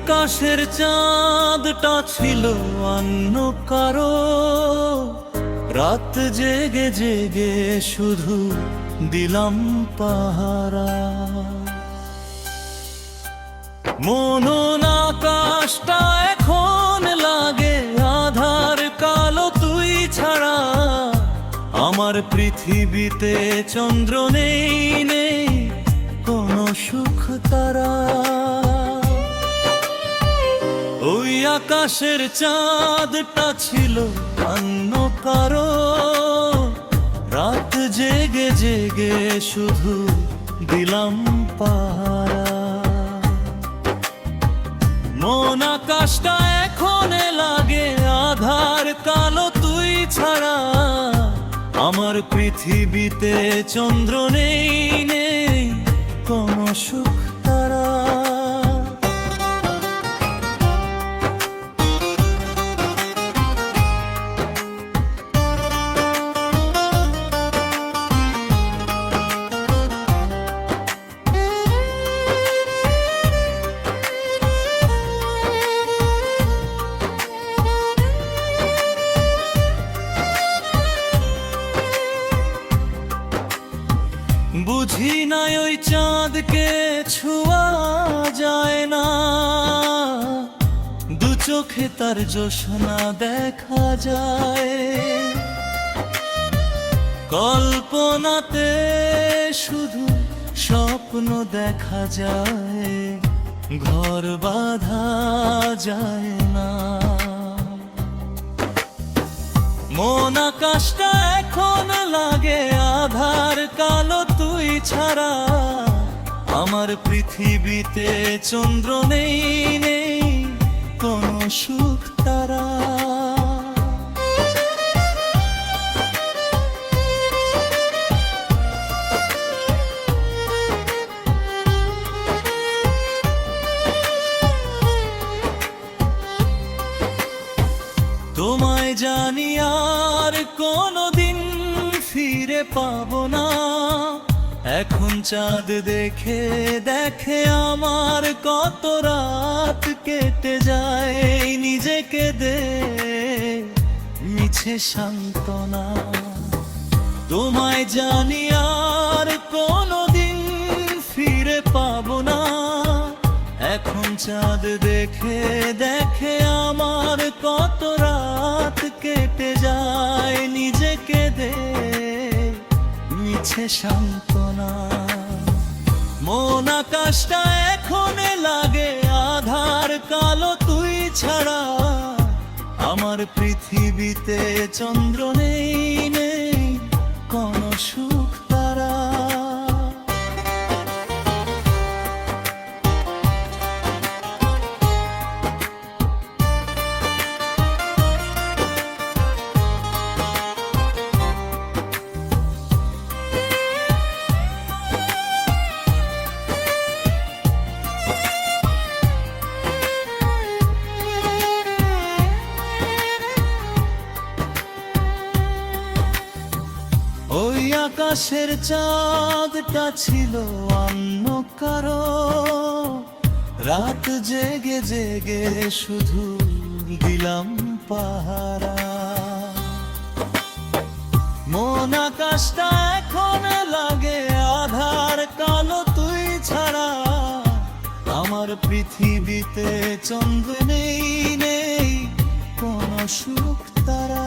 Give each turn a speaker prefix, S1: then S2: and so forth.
S1: আকাশের চাঁদটা ছিল অন্য কারো, রাত জেগে জেগে শুধু দিলাম পাহারা। মনন আকাশটা এখন লাগে আধার কালো তুই ছাড়া, আমার পৃথিবীতে চন্দ্র নেই, নেই কোনো সুখ তারা। ওই আকাশের চাঁদটা ছিল অন্য কারো, রাত জেগে জেগে শুধু দিলাম পাহারা। মন আকাশটা এখন লাগে আধার কালো তুই ছাড়া, আমার পৃথিবীতে চন্দ্র নেই, নেই কোনো সুখ তারা। বুঝি নাই ওই চাঁদকে ছোঁয়া যায় না, দু চোখে তার জ্যোৎস্না দেখা যায়। কল্পনাতে শুধু স্বপ্ন দেখা যায়, ঘর বাঁধা যায় না। মন আকাশটা এখন লাগে আধার কালো তুই ছাড়া, আমার পৃথিবীতে চন্দ্র নেই, নেই কোনো সুখ তারা। তোমায় জানি আর কোনোদিন ফিরে পাবো না, এখন চাঁদ দেখে দেখে আমার কত রাত কেটে যায়। নিজেকে দে মিছে সান্ত্বনা, তোমায় জানি আর কোনোদিন ফিরে পাবো না, এখন চাঁদ দেখে দেখে আমার কত রাত কেটে যায়। নিজেকে দে মিছে সান্ত্বনা, মন আকাশটা এখন লাগে আধার কালো তুই ছাড়া, আমার পৃথিবীতে চন্দ্র নেই, নেই কোনো সুখ তারা। ওই আকাশের চাঁদটা ছিল অন্য কারো, রাত জেগে জেগে শুধু দিলাম পাহারা। মন আকাশটা এখন লাগে আধার কালো তুই ছাড়া, আমার পৃথিবীতে চন্দ্র নেই, নেই কোনো সুখ তারা।